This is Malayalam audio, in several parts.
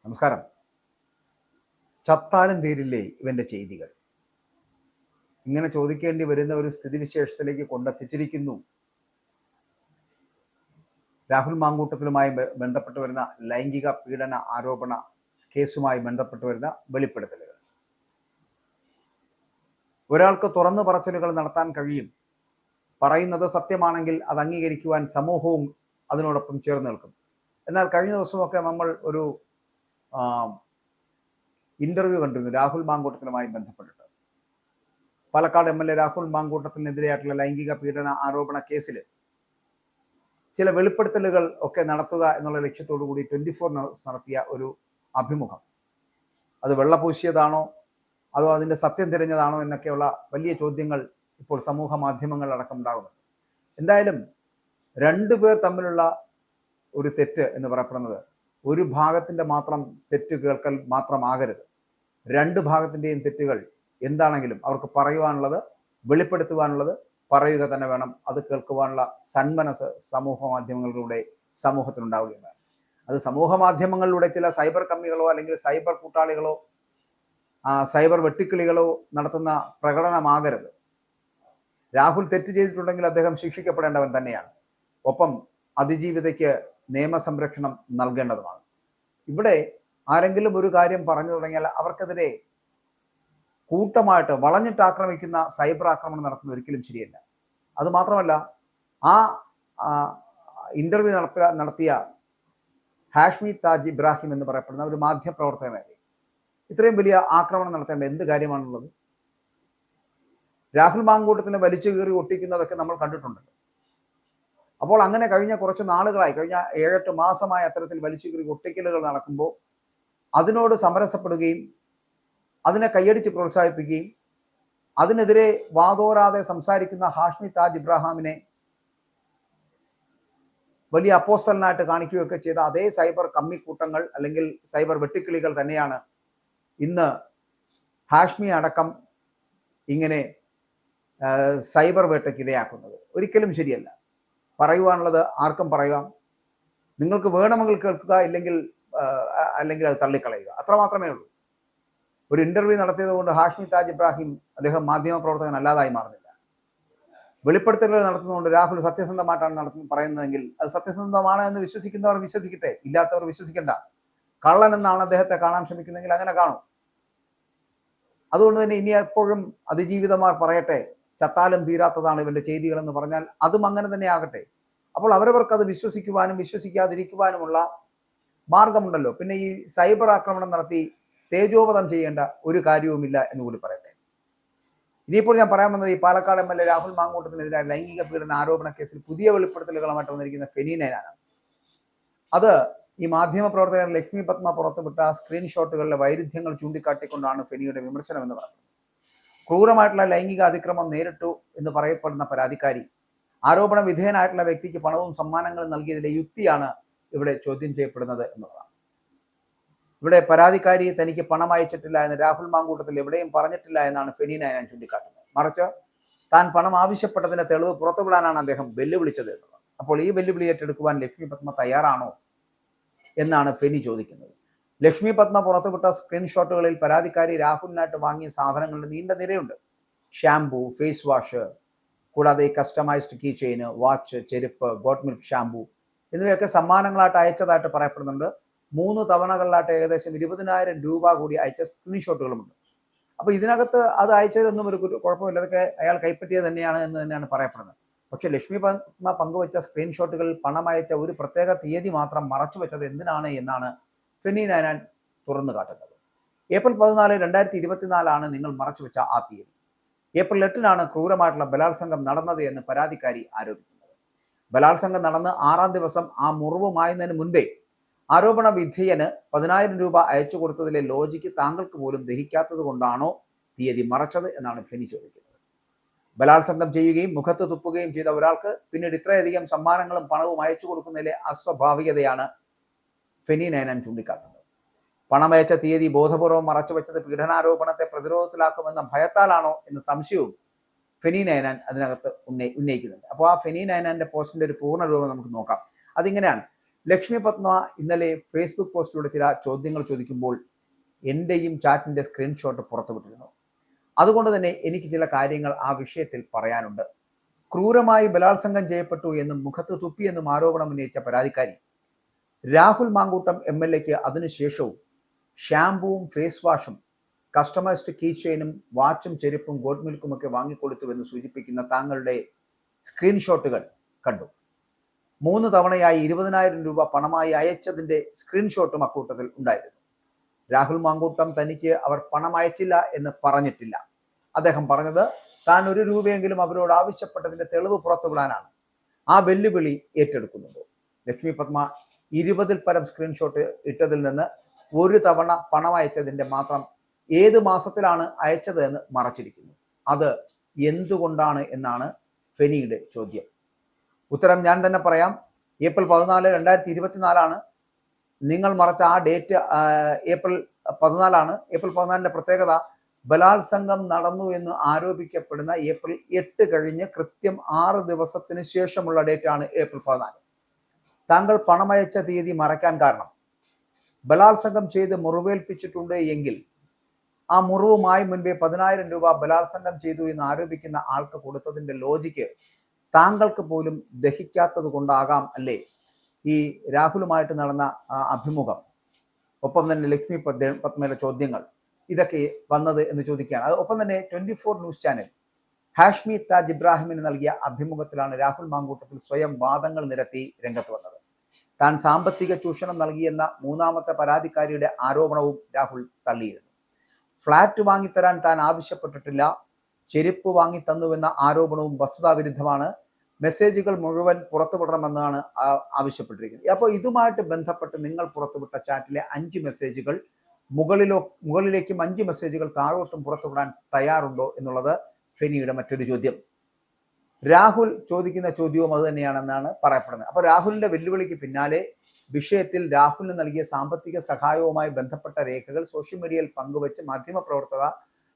നമസ്കാരം. ചത്താലും തീരില്ലേ ഇവന്റെ ചെയ്തികൾ? ഇങ്ങനെ ചോദിക്കേണ്ടി വരുന്ന ഒരു സ്ഥിതിവിശേഷത്തിലേക്ക് കൊണ്ടെത്തിച്ചിരിക്കുന്നു രാഹുൽ മാങ്കൂട്ടത്തിലുമായി ബന്ധപ്പെട്ട് വരുന്ന ലൈംഗിക പീഡന ആരോപണ കേസുമായി ബന്ധപ്പെട്ട് വരുന്ന വെളിപ്പെടുത്തലുകൾ. ഒരാൾക്ക് തുറന്നു പറച്ചിലുകൾ നടത്താൻ കഴിയും. പറയുന്നത് സത്യമാണെങ്കിൽ അത് അംഗീകരിക്കുവാൻ സമൂഹവും അതിനോടൊപ്പം ചേർന്ന് നിൽക്കും. എന്നാൽ കഴിഞ്ഞ ദിവസമൊക്കെ നമ്മൾ ഒരു ഇന്റർവ്യൂ കണ്ടിരുന്നു രാഹുൽ മാങ്കൂട്ടത്തിലുമായി ബന്ധപ്പെട്ടിട്ട്. പാലക്കാട് MLA രാഹുൽ മാങ്കൂട്ടത്തിനെതിരെയായിട്ടുള്ള ലൈംഗിക പീഡന ആരോപണ കേസിൽ ചില വെളിപ്പെടുത്തലുകൾ ഒക്കെ നടത്തുക എന്നുള്ള ലക്ഷ്യത്തോടു കൂടി 24 Hours നടത്തിയ ഒരു അഭിമുഖം. അത് വെള്ളപൂശിയതാണോ അതോ അതിൻ്റെ സത്യം തിരഞ്ഞതാണോ എന്നൊക്കെയുള്ള വലിയ ചോദ്യങ്ങൾ ഇപ്പോൾ സമൂഹ മാധ്യമങ്ങളിലടക്കം ഉണ്ടാകുന്നുണ്ട്. എന്തായാലും രണ്ടുപേർ തമ്മിലുള്ള ഒരു തെറ്റ് എന്ന് പറയപ്പെടുന്നത് ഒരു ഭാഗത്തിൻ്റെ മാത്രം തെറ്റ് കേൾക്കൽ മാത്രമാകരുത്. രണ്ട് ഭാഗത്തിൻ്റെയും തെറ്റുകൾ എന്താണെങ്കിലും അവർക്ക് പറയുവാനുള്ളത്, വെളിപ്പെടുത്തുവാനുള്ളത് പറയുക തന്നെ വേണം. അത് കേൾക്കുവാനുള്ള സന്മനസ് സമൂഹ മാധ്യമങ്ങളിലൂടെ സമൂഹത്തിനുണ്ടാവുകയാണ്. അത് സമൂഹ മാധ്യമങ്ങളിലൂടെ ചില സൈബർ കമ്മികളോ അല്ലെങ്കിൽ സൈബർ കൂട്ടാളികളോ സൈബർ വെട്ടിക്കിളികളോ നടത്തുന്ന പ്രകടനമാകരുത്. രാഹുൽ തെറ്റ് ചെയ്തിട്ടുണ്ടെങ്കിൽ അദ്ദേഹം ശിക്ഷിക്കപ്പെടേണ്ടവൻ തന്നെയാണ്. ഒപ്പം അതിജീവിതയ്ക്ക് നിയമസംരക്ഷണം നൽകേണ്ടതുമാണ്. ഇവിടെ ആരെങ്കിലും ഒരു കാര്യം പറഞ്ഞു തുടങ്ങിയാൽ അവർക്കെതിരെ കൂട്ടമായിട്ട് വളഞ്ഞിട്ട് ആക്രമിക്കുന്ന സൈബർ ആക്രമണം നടത്തുന്നത് ഒരിക്കലും ശരിയല്ല. അതുമാത്രമല്ല, ആ ഇന്റർവ്യൂ നടത്തിയ ഹാഷ്മി താജ് ഇബ്രാഹിം എന്ന് പറയപ്പെടുന്ന ഒരു മാധ്യമപ്രവർത്തകനെ ഇത്രയും വലിയ ആക്രമണം നടത്തേണ്ട എന്ത് കാര്യമാണുള്ളത്? രാഹുൽ മാങ്കൂട്ടത്തിന് വലിച്ചു കീറി ഒട്ടിക്കുന്നതൊക്കെ നമ്മൾ കണ്ടിട്ടുണ്ട്. അപ്പോൾ അങ്ങനെ കഴിഞ്ഞ കുറച്ച് നാളുകളായി, കഴിഞ്ഞ 7-8 മാസമായി അത്തരത്തിൽ വലിച്ചു കീറി ഒട്ടിക്കലുകൾ നടക്കുമ്പോൾ അതിനോട് സമരസപ്പെടുകയും അതിനെ കൈയടിച്ച് പ്രോത്സാഹിപ്പിക്കുകയും അതിനെതിരെ വാതോരാതെ സംസാരിക്കുന്ന ഹാഷ്മി താജ് ഇബ്രാഹിമിനെ വലിയ അപ്പോസ്തലനായിട്ട് കാണിക്കുകയൊക്കെ ചെയ്ത അതേ സൈബർ കമ്മിക്കൂട്ടങ്ങൾ അല്ലെങ്കിൽ സൈബർ വെട്ടിക്കിളികൾ തന്നെയാണ് ഇന്ന് ഹാഷ്മി അടക്കം ഇങ്ങനെ സൈബർ വേട്ടയ്ക്കിടയാക്കുന്നത്. ഒരിക്കലും ശരിയല്ല. പറയുവാനുള്ളത് ആർക്കും പറയാം. നിങ്ങൾക്ക് വേണമെങ്കിൽ കേൾക്കുക, അല്ലെങ്കിൽ അത് തള്ളിക്കളയുക, അത്രമാത്രമേ ഉള്ളൂ. ഒരു ഇന്റർവ്യൂ നടത്തിയത് കൊണ്ട് ഹാഷ്മി താജ് ഇബ്രാഹിം അദ്ദേഹം മാധ്യമപ്രവർത്തകൻ അല്ലാതായി മാറുന്നില്ല. വെളിപ്പെടുത്തലുകൾ നടത്തുന്നതുകൊണ്ട് രാഹുൽ സത്യസന്ധമായിട്ടാണ് പറയുന്നതെങ്കിൽ അത് സത്യസന്ധമാണ് എന്ന് വിശ്വസിക്കുന്നവർ വിശ്വസിക്കട്ടെ, ഇല്ലാത്തവർ വിശ്വസിക്കണ്ട. കള്ളൻ എന്നാണ് അദ്ദേഹത്തെ കാണാൻ ശ്രമിക്കുന്നതെങ്കിൽ അങ്ങനെ കാണും. അതുകൊണ്ട് തന്നെ ഇനി എപ്പോഴും അതിജീവിതമാർ പറയട്ടെ, ചത്താലും തീരാത്തതാണ് ഇവന്റെ ചെയ്തികൾ എന്ന് പറഞ്ഞാൽ അതും അങ്ങനെ തന്നെ ആകട്ടെ. അപ്പോൾ അവരവർക്ക് അത് വിശ്വസിക്കുവാനും വിശ്വസിക്കാതിരിക്കുവാനുമുള്ള മാർഗമുണ്ടല്ലോ. പിന്നെ ഈ സൈബർ ആക്രമണം നടത്തി തേജോവധം ചെയ്യേണ്ട ഒരു കാര്യവുമില്ല എന്ന് കൂടി പറയട്ടെ. ഇനിയിപ്പോൾ ഞാൻ പറയാൻ വന്നത് ഈ പാലക്കാട് MLA രാഹുൽ മാങ്കൂട്ടത്തിനെതിരായ ലൈംഗിക പീഡന ആരോപണ കേസിൽ പുതിയ വെളിപ്പെടുത്തലുകളുമായിട്ട് വന്നിരിക്കുന്ന ഫെനി നയനാണ്. അത് ഈ മാധ്യമപ്രവർത്തകർ ലക്ഷ്മി പത്മ പുറത്തുവിട്ട സ്ക്രീൻഷോട്ടുകളിലെ വൈരുദ്ധ്യങ്ങൾ ചൂണ്ടിക്കാട്ടിക്കൊണ്ടാണ് ഫെനിയുടെ വിമർശനം എന്ന് പറയുന്നത്. ക്രൂരമായിട്ടുള്ള ലൈംഗിക അതിക്രമം നേരിട്ടു എന്ന് പറയപ്പെടുന്ന പരാതിക്കാരി ആരോപണ വിധേയനായിട്ടുള്ള വ്യക്തിക്ക് പണവും സമ്മാനങ്ങളും നൽകിയതിലെ യുക്തിയാണ് ഇവിടെ ചോദ്യം ചെയ്യപ്പെടുന്നത് എന്നുള്ളതാണ്. ഇവിടെ പരാതിക്കാരി തനിക്ക് പണം അയച്ചിട്ടില്ല എന്ന് രാഹുൽ മാങ്കൂട്ടത്തിൽ എവിടെയും പറഞ്ഞിട്ടില്ല എന്നാണ് ഫെനി നയനാൻ ചൂണ്ടിക്കാട്ടുന്നത്. മറിച്ച് താൻ പണം ആവശ്യപ്പെട്ടതിന്റെ തെളിവ് പുറത്തുവിടാനാണ് അദ്ദേഹം വെല്ലുവിളിച്ചത് എന്നുള്ളത്. അപ്പോൾ ഈ വെല്ലുവിളി ഏറ്റെടുക്കുവാൻ ലക്ഷ്മി പത്മ തയ്യാറാണോ എന്നാണ് ഫെനി ചോദിക്കുന്നത്. ലക്ഷ്മി പത്മ പുറത്തുവിട്ട സ്ക്രീൻഷോട്ടുകളിൽ പരാതിക്കാരി രാഹുലിനായിട്ട് വാങ്ങിയ സാധനങ്ങളുടെ നീണ്ട നിരയുണ്ട്. ഷാംപൂ, ഫേസ് വാഷ്, കൂടാതെ കസ്റ്റമൈസ്ഡ് കീ ചെയിന്, വാച്ച്, ചെരുപ്പ്, ഗോട്ട് മിൽക്ക് ഷാംപൂ എന്നിവയൊക്കെ സമ്മാനങ്ങളായിട്ട് അയച്ചതായിട്ട് പറയപ്പെടുന്നുണ്ട്. 3 തവണകളിലായിട്ട് ഏകദേശം 20,000 രൂപ കൂടി അയച്ച സ്ക്രീൻഷോട്ടുകളുമുണ്ട്. അപ്പോൾ ഇതിനകത്ത് അത് അയച്ചതൊന്നും ഒരു കുഴപ്പമില്ല, അതൊക്കെ അയാൾ കൈപ്പറ്റിയത് തന്നെയാണ് എന്ന് തന്നെയാണ് പറയപ്പെടുന്നത്. പക്ഷെ ലക്ഷ്മി പത്മ പങ്കുവച്ച സ്ക്രീൻഷോട്ടുകളിൽ പണം അയച്ച ഒരു പ്രത്യേക തീയതി മാത്രം മറച്ചു വെച്ചത് എന്തിനാണ് എന്നാണ് ഫെനി നയനാൻ തുറന്നു കാട്ടുന്നത്. ഏപ്രിൽ 14, 2024 നിങ്ങൾ മറച്ചു വെച്ച ആ തീയതി. ഏപ്രിൽ 8 ക്രൂരമായിട്ടുള്ള ബലാത്സംഗം നടന്നത് എന്ന് പരാതിക്കാരി ആരോപിക്കുന്നത്. ബലാത്സംഗം നടന്ന് 6-ാം ദിവസം ആ മുറിവ് മായുന്നതിന് മുൻപേ ആരോപണ വിധേയന് 10,000 രൂപ അയച്ചു കൊടുത്തതിലെ ലോജിക്ക് താങ്കൾക്ക് പോലും ദഹിക്കാത്തത് കൊണ്ടാണോ തീയതി മറച്ചത് എന്നാണ് ഫെനി ചോദിക്കുന്നത്. ബലാത്സംഗം ചെയ്യുകയും മുഖത്ത് തുപ്പുകയും ചെയ്ത ഒരാൾക്ക് പിന്നീട് ഇത്രയധികം സമ്മാനങ്ങളും പണവും അയച്ചു കൊടുക്കുന്നതിലെ അസ്വാഭാവികതയാണ് ഫെനി നയനാൻ ചൂണ്ടിക്കാട്ടുന്നത്. പണമയച്ച തീയതി ബോധപൂർവം മറച്ചു വെച്ചത് പീഡനാരോപണത്തെ പ്രതിരോധത്തിലാക്കുമെന്ന ഭയത്താലാണോ എന്ന സംശയവും ഫെനി നയനാൻ അതിനകത്ത് ഉന്നയിക്കുന്നുണ്ട്. അപ്പോൾ ആ ഫെനി നയനാന്റെ പോസ്റ്റിന്റെ ഒരു പൂർണ്ണ രൂപം നമുക്ക് നോക്കാം. അതിങ്ങനെയാണ്: ലക്ഷ്മി പത്മ ഇന്നലെ ഫേസ്ബുക്ക് പോസ്റ്റിലൂടെ ചില ചോദ്യങ്ങൾ ചോദിക്കുമ്പോൾ എൻ്റെയും ചാറ്റിൻ്റെ സ്ക്രീൻഷോട്ട് പുറത്തുവിട്ടിരുന്നു. അതുകൊണ്ട് തന്നെ എനിക്ക് ചില കാര്യങ്ങൾ ആ വിഷയത്തിൽ പറയാനുണ്ട്. ക്രൂരമായി ബലാത്സംഗം ചെയ്യപ്പെട്ടു എന്നും മുഖത്ത് തുപ്പിയെന്നും ആരോപണം ഉന്നയിച്ച പരാതിക്കാരി രാഹുൽ മാങ്കൂട്ടം MLAക്ക് അതിനുശേഷവും ഷാംപൂവും ഫേസ് വാഷും കസ്റ്റമൈസ്ഡ് കീ ചെയിനും വാച്ചും ചെരുപ്പും ഗോഡ് മിൽക്കുമൊക്കെ വാങ്ങിക്കൊടുത്തുവെന്ന് സൂചിപ്പിക്കുന്ന താങ്കളുടെ സ്ക്രീൻഷോട്ടുകൾ കണ്ടു. 3 തവണയായി 20,000 രൂപ പണമായി അയച്ചതിൻ്റെ സ്ക്രീൻഷോട്ടും അക്കൂട്ടത്തിൽ ഉണ്ടായിരുന്നു. രാഹുൽ മാങ്കൂട്ടം തനിക്ക് അവർ പണം അയച്ചില്ല എന്ന് പറഞ്ഞിട്ടില്ല. അദ്ദേഹം പറഞ്ഞത് താൻ 1 രൂപയെങ്കിലും അവരോട് ആവശ്യപ്പെട്ടതിൻ്റെ തെളിവ് പുറത്തുവിടാനാണ്. ആ വെല്ലുവിളി ഏറ്റെടുക്കുന്നുണ്ട്. ലക്ഷ്മി പത്മ 20-ൽ പരം സ്ക്രീൻഷോട്ട് ഇട്ടതിൽ നിന്ന് 1 തവണ പണം അയച്ചതിൻ്റെ മാത്രം ഏത് മാസത്തിലാണ് അയച്ചത് എന്ന് മറച്ചിരിക്കുന്നു. അത് എന്തുകൊണ്ടാണ് എന്നാണ് ഫെനിയുടെ ചോദ്യം. ഉത്തരം ഞാൻ തന്നെ പറയാം. ഏപ്രിൽ 14, 2024 നിങ്ങൾ മറച്ച ആ ഡേറ്റ് ഏപ്രിൽ 14. ഏപ്രിൽ 14ന്റെ പ്രത്യേകത ബലാത്സംഗം നടന്നു എന്ന് ആരോപിക്കപ്പെടുന്ന ഏപ്രിൽ 8 കഴിഞ്ഞ് കൃത്യം 6 ദിവസത്തിന് ശേഷമുള്ള ഡേറ്റാണ് ഏപ്രിൽ 14. താങ്കൾ പണമയച്ച തീയതി മറയ്ക്കാൻ കാരണം ബലാത്സംഗം ചെയ്ത് മുറിവേൽപ്പിച്ചിട്ടുണ്ട് എങ്കിൽ ആ മുറിവുമായി മുൻപേ 10,000 രൂപ ബലാത്സംഗം ചെയ്തു എന്ന് ആരോപിക്കുന്ന ആൾക്ക് കൊടുത്തതിൻ്റെ ലോജിക്ക് താങ്കൾക്ക് പോലും ദഹിക്കാത്തത് കൊണ്ടാകാം അല്ലേ ഈ രാഹുലുമായിട്ട് നടന്ന അഭിമുഖം, ഒപ്പം തന്നെ ലക്ഷ്മി പത്മയുടെ ചോദ്യങ്ങൾ ഇതൊക്കെ വന്നത് എന്ന് ചോദിക്കുകയാണ്. ഒപ്പം തന്നെ 24 ന്യൂസ് ചാനൽ ഹാഷ്മി താജ് ഇബ്രാഹിമിന് നൽകിയ അഭിമുഖത്തിലാണ് രാഹുൽ മാങ്കൂട്ടത്തിൽ സ്വയം വാദങ്ങൾ നിരത്തി രംഗത്ത് വന്നത്. താൻ സാമ്പത്തിക ചൂഷണം നൽകിയെന്ന 3ാമത്തെ പരാതിക്കാരിയുടെ ആരോപണവും രാഹുൽ തള്ളിയിരുന്നു. ഫ്ളാറ്റ് വാങ്ങിത്തരാൻ താൻ ആവശ്യപ്പെട്ടിട്ടില്ല, ചെരുപ്പ് വാങ്ങി തന്നുവെന്ന ആരോപണവും വസ്തുതാവിരുദ്ധമാണ്, മെസ്സേജുകൾ മുഴുവൻ പുറത്തുവിടണമെന്നാണ് ആവശ്യപ്പെട്ടിരിക്കുന്നത്. അപ്പോൾ ഇതുമായിട്ട് ബന്ധപ്പെട്ട് നിങ്ങൾ പുറത്തുവിട്ട ചാറ്റിലെ 5 മെസ്സേജുകൾ മുകളിലേക്കും 5 മെസ്സേജുകൾ താഴോട്ടും പുറത്തുവിടാൻ തയ്യാറുണ്ടോ എന്നുള്ളത് ഫെനിയുടെ മറ്റൊരു ചോദ്യം. രാഹുൽ ചോദിക്കുന്ന ചോദ്യവും അത് തന്നെയാണെന്നാണ് പറയപ്പെടുന്നത്. അപ്പോൾ രാഹുലിന്റെ വെല്ലുവിളിക്ക് പിന്നാലെ വിഷയത്തിൽ രാഹുലിന് നൽകിയ സാമ്പത്തിക സഹായവുമായി ബന്ധപ്പെട്ട രേഖകൾ സോഷ്യൽ മീഡിയയിൽ പങ്കുവച്ച് മാധ്യമപ്രവർത്തക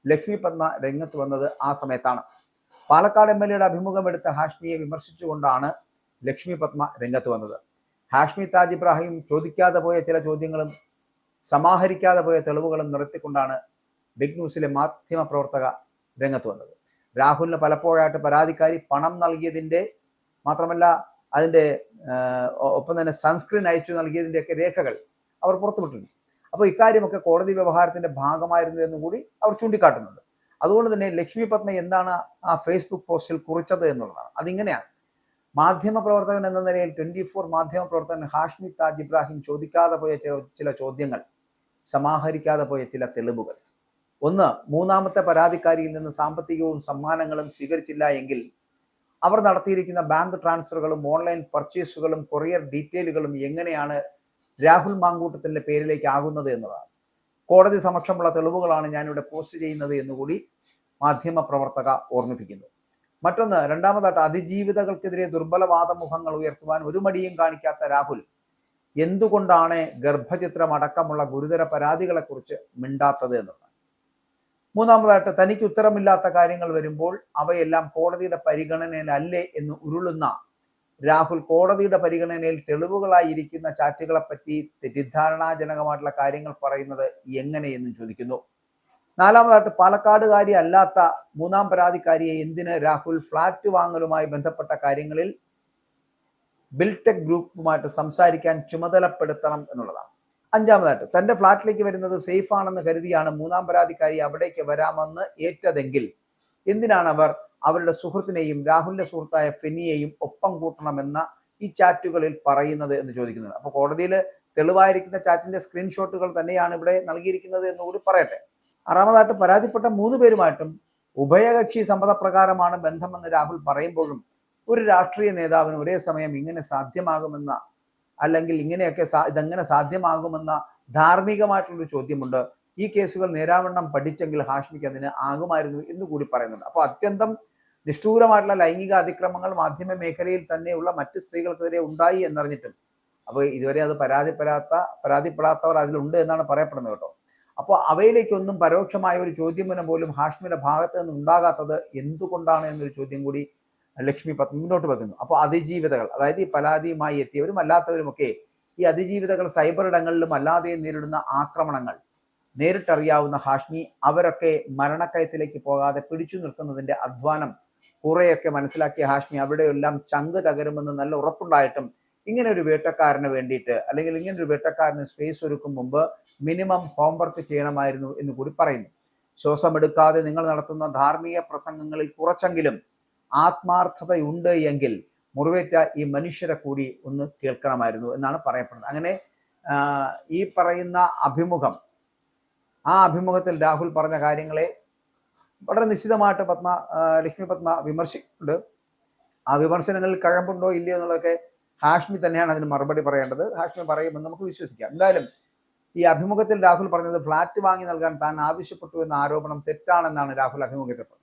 ലക്ഷ്മി പത്മ രംഗത്ത് വന്നത് ആ സമയത്താണ്. പാലക്കാട് MLAയുടെ അഭിമുഖം എടുത്ത ഹാഷ്മിയെ വിമർശിച്ചുകൊണ്ടാണ് ലക്ഷ്മി പത്മ രംഗത്ത് വന്നത്. ഹാഷ്മി താജ് ഇബ്രാഹിം ചോദിക്കാതെ പോയ ചില ചോദ്യങ്ങളും സമാഹരിക്കാതെ പോയ തെളിവുകളും നിർത്തിക്കൊണ്ടാണ് ബിഗ് ന്യൂസിലെ മാധ്യമപ്രവർത്തക രംഗത്ത് വന്നത്. രാഹുലിന് പലപ്പോഴായിട്ട് പരാതിക്കാരി പണം നൽകിയതിൻ്റെ മാത്രമല്ല അതിൻ്റെ ഒപ്പം തന്നെ സൺസ്ക്രീൻ അയച്ചു നൽകിയതിൻ്റെയൊക്കെ രേഖകൾ അവർ പുറത്തുവിട്ടിരുന്നു. അപ്പോൾ ഇക്കാര്യമൊക്കെ കോടതി വ്യവഹാരത്തിൻ്റെ ഭാഗമായിരുന്നു എന്നും കൂടി അവർ ചൂണ്ടിക്കാട്ടുന്നുണ്ട്. അതുകൊണ്ട് തന്നെ ലക്ഷ്മി പത്മ എന്താണ് ആ ഫേസ്ബുക്ക് പോസ്റ്റിൽ കുറിച്ചത് എന്നുള്ളതാണ്. അതിങ്ങനെയാണ്: മാധ്യമപ്രവർത്തകൻ എന്ന നിലയിൽ 24 മാധ്യമപ്രവർത്തകൻ ഹാഷ്മി താജ് ഇബ്രാഹിം ചോദിക്കാതെ പോയ ചില ചോദ്യങ്ങൾ, സമാഹരിക്കാതെ പോയ ചില തെളിവുകൾ. 1, 3ാമത്തെ പരാതിക്കാരിയിൽ നിന്ന് സാമ്പത്തികവും സമ്മാനങ്ങളും സ്വീകരിച്ചില്ല എങ്കിൽ അവർ നടത്തിയിരിക്കുന്ന ബാങ്ക് ട്രാൻസ്ഫറുകളും ഓൺലൈൻ പർച്ചേസുകളും കൊറിയർ ഡീറ്റെയിലുകളും എങ്ങനെയാണ് രാഹുൽ മാങ്കൂട്ടത്തിൻ്റെ പേരിലേക്ക് ആകുന്നത് എന്നതാണ്. കോടതി സമക്ഷമുള്ള തെളിവുകളാണ് ഞാനിവിടെ പോസ്റ്റ് ചെയ്യുന്നത് എന്നുകൂടി മാധ്യമ പ്രവർത്തക ഓർമ്മിപ്പിക്കുന്നു. മറ്റൊന്ന്, 2ാമതായിട്ട് അതിജീവിതകൾക്കെതിരെ ദുർബലവാദമുഖങ്ങൾ ഉയർത്തുവാൻ ഒരു മടിയും കാണിക്കാത്ത രാഹുൽ എന്തുകൊണ്ടാണ് ഗർഭചിത്രം അടക്കമുള്ള ഗുരുതര പരാതികളെക്കുറിച്ച് മിണ്ടാത്തത് എന്നുള്ളതാണ്. 3ാമതായിട്ട്, തനിക്ക് ഉത്തരമില്ലാത്ത കാര്യങ്ങൾ വരുമ്പോൾ അവയെല്ലാം കോടതിയുടെ പരിഗണനയിലല്ലേ എന്ന് ഉരുളുന്ന രാഹുൽ കോടതിയുടെ പരിഗണനയിൽ തെളിവുകളായിരിക്കുന്ന ചാറ്റുകളെപ്പറ്റി തെറ്റിദ്ധാരണാജനകമായിട്ടുള്ള കാര്യങ്ങൾ പറയുന്നത് എങ്ങനെയെന്നും ചോദിക്കുന്നു. 4ാമതായിട്ട്, പാലക്കാടുകാരി അല്ലാത്ത 3ാം പരാതിക്കാരിയെ എന്തിന് രാഹുൽ ഫ്ളാറ്റ് വാങ്ങലുമായി ബന്ധപ്പെട്ട കാര്യങ്ങളിൽ ബിൽടെക് ഗ്രൂപ്പുമായിട്ട് സംസാരിക്കാൻ ചുമതലപ്പെടുത്തണം എന്നുള്ളതാണ്. 5ാമതായിട്ട്, തൻ്റെ ഫ്ളാറ്റിലേക്ക് വരുന്നത് സേഫ് ആണെന്ന് കരുതിയാണ് 3ാം പരാതിക്കാരി അവിടേക്ക് വരാമെന്ന് ഏറ്റതെങ്കിൽ എന്തിനാണ് അവർ അവരുടെ സുഹൃത്തിനെയും രാഹുലിന്റെ സുഹൃത്തായ ഫെനിയെയും ഒപ്പം കൂട്ടണമെന്ന ഈ ചാറ്റുകളിൽ പറയുന്നത് എന്ന് ചോദിക്കുന്നത്. അപ്പോൾ കോടതിയിൽ തെളിവായിരിക്കുന്ന ചാറ്റിന്റെ സ്ക്രീൻഷോട്ടുകൾ തന്നെയാണ് ഇവിടെ നൽകിയിരിക്കുന്നത് എന്നുകൂടി പറയട്ടെ. 6ാമതായിട്ട്, പരാതിപ്പെട്ട 3 പേരുമായിട്ടും ഉഭയകക്ഷി സമ്മതപ്രകാരമാണ് ബന്ധമെന്ന് രാഹുൽ പറയുമ്പോഴും ഒരു രാഷ്ട്രീയ നേതാവിന് ഒരേ സമയം ഇങ്ങനെ സാധ്യമാകുമെന്ന അല്ലെങ്കിൽ ഇങ്ങനെയൊക്കെ ഇതെങ്ങനെ സാധ്യമാകുമെന്ന ധാർമ്മികമായിട്ടുള്ളൊരു ചോദ്യമുണ്ട്. ഈ കേസുകൾ നേരാവണ്ണം പഠിച്ചെങ്കിൽ ഹാഷ്മിക്ക് അതിന് ആകുമായിരുന്നു എന്ന് കൂടി പറയുന്നുണ്ട്. അപ്പോൾ അത്യന്തം നിഷ്ഠൂരമായിട്ടുള്ള ലൈംഗിക അതിക്രമങ്ങൾ മാധ്യമ മേഖലയിൽ തന്നെയുള്ള മറ്റ് സ്ത്രീകൾക്കെതിരെ ഉണ്ടായി എന്നറിഞ്ഞിട്ടും അപ്പോൾ ഇതുവരെ അത് പരാതിപ്പെടാത്തവർ അതിലുണ്ട് എന്നാണ് പറയപ്പെടുന്നത് കേട്ടോ. അപ്പോൾ അവയിലേക്കൊന്നും പരോക്ഷമായ ഒരു ചോദ്യം പോലും ഹാഷ്മിയുടെ ഭാഗത്ത് നിന്ന് ഉണ്ടാകാത്തത് എന്തുകൊണ്ടാണ് എന്നൊരു ചോദ്യം കൂടി ലക്ഷ്മി പത്മ മുന്നോട്ട് വെക്കുന്നു. അപ്പോൾ അതിജീവിതകൾ, അതായത് ഈ പരാതിയുമായി എത്തിയവരും അല്ലാത്തവരുമൊക്കെ ഈ അതിജീവിതകൾ സൈബർ ഇടങ്ങളിലും അല്ലാതെയും നേരിടുന്ന ആക്രമണങ്ങൾ നേരിട്ടറിയാവുന്ന ഹാഷ്മി അവരൊക്കെ മരണക്കയത്തിലേക്ക് പോകാതെ പിടിച്ചു നിൽക്കുന്നതിന്റെ അധ്വാനം കുറെയൊക്കെ മനസ്സിലാക്കിയ ഹാഷ്മി അവിടെയെല്ലാം ചങ്ക് തകരുമെന്ന് നല്ല ഉറപ്പുണ്ടായിട്ടും ഇങ്ങനെ ഒരു വേട്ടക്കാരന് വേണ്ടിയിട്ട് അല്ലെങ്കിൽ ഇങ്ങനെ ഒരു വേട്ടക്കാരന് സ്പേസ് ഒരുക്കും മുമ്പ് മിനിമം ഹോംവർക്ക് ചെയ്യണമായിരുന്നു എന്ന് കൂടി പറയുന്നു. ശ്വാസമെടുക്കാതെ നിങ്ങൾ നടത്തുന്ന ധാർമ്മിക പ്രസംഗങ്ങളിൽ കുറച്ചെങ്കിലും ആത്മാർത്ഥതയുണ്ട് എങ്കിൽ മുറിവേറ്റ ഈ മനുഷ്യരെ കൂടി ഒന്ന് കേൾക്കണമായിരുന്നു എന്നാണ് പറയപ്പെടുന്നത്. അങ്ങനെ ഈ പറയുന്ന അഭിമുഖം, ആ അഭിമുഖത്തിൽ രാഹുൽ പറഞ്ഞ കാര്യങ്ങളെ വളരെ നിശ്ചിതമായിട്ട് ലക്ഷ്മി പത്മ വിമർശിക്കുന്നുണ്ട്. ആ വിമർശനങ്ങളിൽ കഴമ്പുണ്ടോ ഇല്ലയോ എന്നുള്ളതൊക്കെ ഹാഷ്മി തന്നെയാണ് അതിന് മറുപടി പറയേണ്ടത്. ഹാഷ്മി പറയുമെന്ന് നമുക്ക് വിശ്വസിക്കാം. എന്തായാലും ഈ അഭിമുഖത്തിൽ രാഹുൽ പറഞ്ഞത് ഫ്ലാറ്റ് വാങ്ങി നൽകാൻ താൻ ആവശ്യപ്പെട്ടു എന്ന ആരോപണം തെറ്റാണെന്നാണ് രാഹുൽ അഭിമുഖത്തിൽ പറഞ്ഞത്.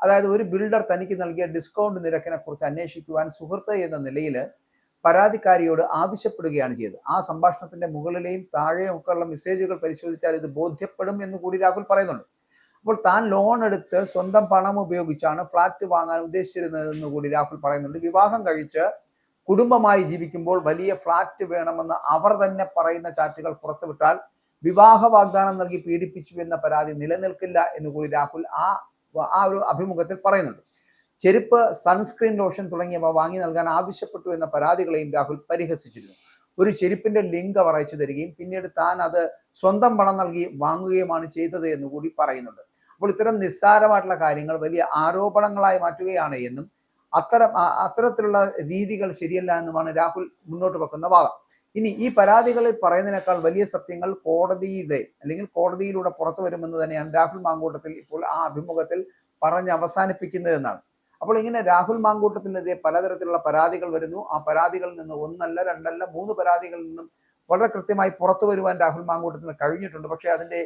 അതായത് ഒരു ബിൽഡർ തനിക്ക് നൽകിയ ഡിസ്കൗണ്ട് നിരക്കിനെ കുറിച്ച് അന്വേഷിക്കുവാൻ സുഹൃത്ത് എന്ന നിലയിൽ പരാതിക്കാരിയോട് ആവശ്യപ്പെടുകയാണ് ചെയ്തത്. ആ സംഭാഷണത്തിന്റെ മുകളിലെയും താഴെയും ഒക്കെ ഉള്ള മെസ്സേജുകൾ പരിശോധിച്ചാൽ ഇത് ബോധ്യപ്പെടും എന്ന് കൂടി രാഹുൽ പറയുന്നുണ്ട്. അപ്പോൾ താൻ ലോൺ എടുത്ത് സ്വന്തം പണം ഉപയോഗിച്ചാണ് ഫ്ലാറ്റ് വാങ്ങാൻ ഉദ്ദേശിച്ചിരുന്നതെന്ന് കൂടി രാഹുൽ പറയുന്നുണ്ട്. വിവാഹം കഴിച്ച് കുടുംബമായി ജീവിക്കുമ്പോൾ വലിയ ഫ്ലാറ്റ് വേണമെന്ന് അവർ തന്നെ പറയുന്ന ചാറ്റുകൾ പുറത്തുവിട്ടാൽ വിവാഹ വാഗ്ദാനം നൽകി പീഡിപ്പിച്ചു എന്ന പരാതി നിലനിൽക്കില്ല എന്ന് കൂടി രാഹുൽ ആ ഒരു അഭിമുഖത്തിൽ പറയുന്നുണ്ട്. ചെരുപ്പ്, സൺസ്ക്രീൻ ലോഷൻ തുടങ്ങിയവ വാങ്ങി നൽകാൻ ആവശ്യപ്പെട്ടു എന്ന പരാതികളെയും രാഹുൽ പരിഹസിച്ചിരുന്നു. ഒരു ചെരുപ്പിന്റെ ലിങ്ക് അവർ അയച്ചു തരികയും പിന്നീട് താൻ അത് സ്വന്തം പണം നൽകി വാങ്ങുകയുമാണ് ചെയ്തത് എന്ന് കൂടി പറയുന്നുണ്ട്. അപ്പോൾ ഇത്തരം നിസ്സാരമായിട്ടുള്ള കാര്യങ്ങൾ വലിയ ആരോപണങ്ങളായി മാറ്റുകയാണ് എന്നും അത്തരത്തിലുള്ള രീതികൾ ശരിയല്ല എന്നുമാണ് രാഹുൽ മുന്നോട്ട് വെക്കുന്ന വാദം. ഇനി ഈ പരാതികളിൽ പറയുന്നതിനേക്കാൾ വലിയ സത്യങ്ങൾ കോടതിയിലൂടെ പുറത്തു വരുമെന്ന് തന്നെയാണ് രാഹുൽ മാങ്കൂട്ടത്തിൽ ഇപ്പോൾ ആ അഭിമുഖത്തിൽ പറഞ്ഞ് അവസാനിപ്പിക്കുന്നത് എന്നാണ്. അപ്പോൾ ഇങ്ങനെ രാഹുൽ മാങ്കൂട്ടത്തിനെതിരെ പലതരത്തിലുള്ള പരാതികൾ വരുന്നു. ആ പരാതികളിൽ നിന്ന് 1 അല്ല 2 അല്ല 3 പരാതികളിൽ നിന്നും വളരെ കൃത്യമായി പുറത്തു വരുവാൻ രാഹുൽ മാങ്കൂട്ടത്തിന് കഴിഞ്ഞിട്ടുണ്ട്. പക്ഷേ അതിന്റെ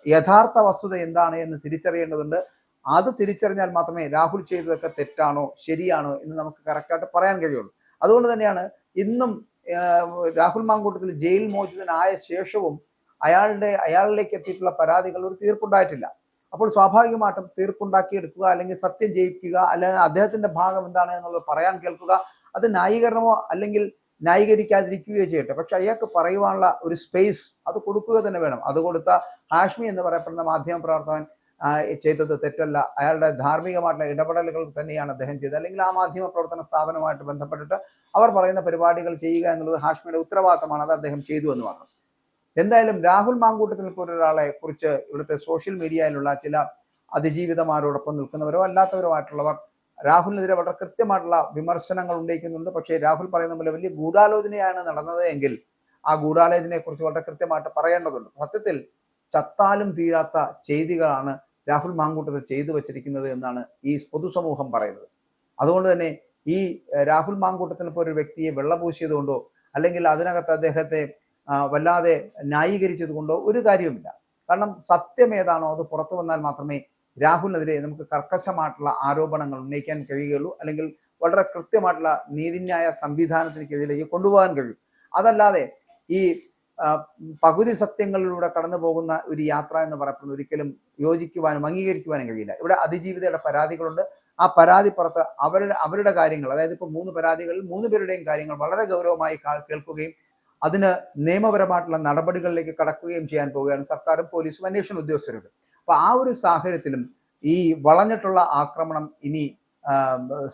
യഥാർത്ഥ വസ്തുത എന്താണ് എന്ന് തിരിച്ചറിയേണ്ടതുണ്ട്. അത് തിരിച്ചറിഞ്ഞാൽ മാത്രമേ രാഹുൽ ചെയ്തതൊക്കെ തെറ്റാണോ ശരിയാണോ എന്ന് നമുക്ക് കറക്റ്റായിട്ട് പറയാൻ കഴിയുള്ളൂ. അതുകൊണ്ട് തന്നെയാണ് ഇന്നും രാഹുൽ മാങ്കൂട്ടത്തിൽ ജയിൽ മോചിതനായ ശേഷവും അയാളിലേക്ക് എത്തിയിട്ടുള്ള പരാതികൾ ഒരു തീർപ്പുണ്ടായിട്ടില്ല. അപ്പോൾ സ്വാഭാവികമായിട്ടും തീർപ്പുണ്ടാക്കിയെടുക്കുക, അല്ലെങ്കിൽ സത്യം ജയിക്കുക, അല്ലെങ്കിൽ അദ്ദേഹത്തിന്റെ ഭാഗം എന്താണ് എന്നുള്ളത് പറയാൻ കേൾക്കുക, അത് ന്യായീകരണമോ അല്ലെങ്കിൽ ന്യായീകരിക്കാതിരിക്കുകയോ ചെയ്യട്ടെ. പക്ഷെ അയാൾക്ക് പറയുവാനുള്ള ഒരു സ്പേസ് അത് കൊടുക്കുക തന്നെ വേണം. അത് കൊടുത്ത ഹാഷ്മി എന്ന് പറയപ്പെടുന്ന മാധ്യമ പ്രവർത്തകൻ ചെയ്തത് തെറ്റല്ല. അയാളുടെ ധാർമ്മികമായിട്ടുള്ള ഇടപെടലുകൾ തന്നെയാണ് അദ്ദേഹം ചെയ്തത്. അല്ലെങ്കിൽ ആ മാധ്യമ പ്രവർത്തന സ്ഥാപനവുമായിട്ട് ബന്ധപ്പെട്ടിട്ട് അവർ പറയുന്ന പരിപാടികൾ ചെയ്യുക എന്നുള്ളത് ഹാഷ്മിയുടെ ഉത്തരവാദിത്തമാണ്. അത് അദ്ദേഹം ചെയ്തു എന്ന് പറഞ്ഞു. എന്തായാലും രാഹുൽ മാങ്കൂട്ടത്തിൽ പോലൊരാളെ കുറിച്ച് ഇവിടുത്തെ സോഷ്യൽ മീഡിയയിലുള്ള ചില അതിജീവിതമാരോടൊപ്പം നിൽക്കുന്നവരോ അല്ലാത്തവരോ ആയിട്ടുള്ളവർ രാഹുലിനെതിരെ വളരെ കൃത്യമായിട്ടുള്ള വിമർശനങ്ങൾ ഉന്നയിക്കുന്നുണ്ട്. പക്ഷേ രാഹുൽ പറയുന്ന പോലെ വലിയ ഗൂഢാലോചനയാണ് നടന്നത് എങ്കിൽ ആ ഗൂഢാലോചനയെ കുറിച്ച് വളരെ കൃത്യമായിട്ട് പറയേണ്ടതുണ്ട്. സത്യത്തിൽ ചത്താലും തീരാത്ത ചെയ്തികളാണ് രാഹുൽ മാങ്കൂട്ടത്തിൽ ചെയ്തു വച്ചിരിക്കുന്നത് എന്നാണ് ഈ പൊതുസമൂഹം പറയുന്നത്. അതുകൊണ്ട് തന്നെ ഈ രാഹുൽ മാങ്കൂട്ടത്തിന് ഇപ്പോൾ ഒരു വ്യക്തിയെ വെള്ളപൂശിയത് കൊണ്ടോ അല്ലെങ്കിൽ അതിനകത്ത് അദ്ദേഹത്തെ വല്ലാതെ ന്യായീകരിച്ചത് കൊണ്ടോ ഒരു കാര്യവുമില്ല. കാരണം സത്യം ഏതാണോ അത് പുറത്തു വന്നാൽ മാത്രമേ രാഹുലിനെതിരെ നമുക്ക് കർക്കശമായിട്ടുള്ള ആരോപണങ്ങൾ ഉന്നയിക്കാൻ കഴിയുകയുള്ളൂ, അല്ലെങ്കിൽ വളരെ കൃത്യമായിട്ടുള്ള നീതിന്യായ സംവിധാനത്തിന് കീഴിലേക്ക് കൊണ്ടുപോകാൻ കഴിയും. അതല്ലാതെ ഈ പകുതി സത്യങ്ങളിലൂടെ കടന്നു പോകുന്ന ഒരു യാത്ര എന്ന് പറയപ്പെടുന്നത് ഒരിക്കലും യോജിക്കുവാനും അംഗീകരിക്കുവാനും കഴിയില്ല. ഇവിടെ അതിജീവിതയുടെ പരാതികളുണ്ട്. ആ പരാതി പുറത്ത് അവരുടെ കാര്യങ്ങൾ, അതായത് ഇപ്പോൾ 3 പരാതികളിൽ 3 പേരുടെയും കാര്യങ്ങൾ വളരെ ഗൗരവമായി കേൾക്കുകയും അതിന് നിയമപരമായിട്ടുള്ള നടപടികളിലേക്ക് കടക്കുകയും ചെയ്യാൻ പോവുകയാണ് സർക്കാരും പോലീസും അന്വേഷണ ഉദ്യോഗസ്ഥരും. അപ്പൊ ആ ഒരു സാഹചര്യത്തിലും ഈ വളഞ്ഞിട്ടുള്ള ആക്രമണം ഇനി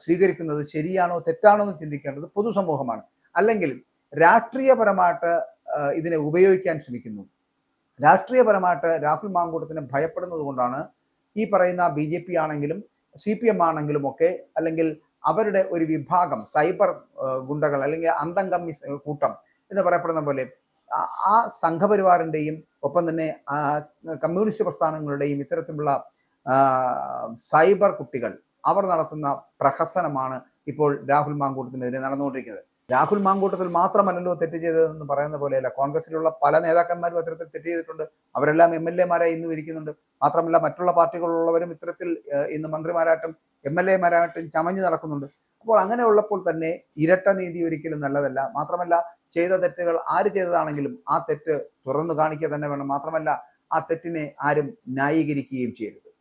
സ്വീകരിക്കുന്നത് ശരിയാണോ തെറ്റാണോ എന്ന് ചിന്തിക്കേണ്ടത് പൊതുസമൂഹമാണ്. അല്ലെങ്കിൽ രാഷ്ട്രീയപരമായിട്ട് ഇതിനെ ഉപയോഗിക്കാൻ ശ്രമിക്കുന്നു. രാഷ്ട്രീയപരമായിട്ട് രാഹുൽ മാങ്കൂട്ടത്തിനെ ഭയപ്പെടുന്നത് കൊണ്ടാണ് ഈ പറയുന്ന BJP ആണെങ്കിലും CPM ആണെങ്കിലും ഒക്കെ, അല്ലെങ്കിൽ അവരുടെ ഒരു വിഭാഗം സൈബർ ഗുണ്ടകൾ അല്ലെങ്കിൽ അന്തംകമ്മി കൂട്ടം എന്ന് പറയപ്പെടുന്ന പോലെ ആ സംഘപരിവാറിൻ്റെയും ഒപ്പം തന്നെ കമ്മ്യൂണിസ്റ്റ് പ്രസ്ഥാനങ്ങളുടെയും ഇത്തരത്തിലുള്ള സൈബർ കുട്ടികൾ അവർ നടത്തുന്ന പ്രഹസനമാണ് ഇപ്പോൾ രാഹുൽ മാങ്കൂട്ടത്തിനെതിരെ നടന്നുകൊണ്ടിരിക്കുന്നത്. രാഹുൽ മാങ്കൂട്ടത്തിൽ മാത്രമല്ലല്ലോ തെറ്റ് ചെയ്തതെന്ന് പറയുന്ന പോലെയല്ല, കോൺഗ്രസിലുള്ള പല നേതാക്കന്മാരും അത്തരത്തിൽ തെറ്റ് ചെയ്തിട്ടുണ്ട്. അവരെല്ലാം MLA-മാരായി ഇന്നും ഇരിക്കുന്നുണ്ട്. മാത്രമല്ല മറ്റുള്ള പാർട്ടികളുള്ളവരും ഇത്തരത്തിൽ ഇന്ന് മന്ത്രിമാരായിട്ടും MLA-മാരായിട്ടും ചമഞ്ഞു നടക്കുന്നുണ്ട്. അപ്പോൾ അങ്ങനെ ഉള്ളപ്പോൾ തന്നെ ഇരട്ട നീതി ഒരിക്കലും നല്ലതല്ല. മാത്രമല്ല ചെയ്ത തെറ്റുകൾ ആര് ചെയ്തതാണെങ്കിലും ആ തെറ്റ് തുറന്നു കാണിക്കുക തന്നെ വേണം. മാത്രമല്ല ആ തെറ്റിനെ ആരും ന്യായീകരിക്കുകയും ചെയ്യരുത്.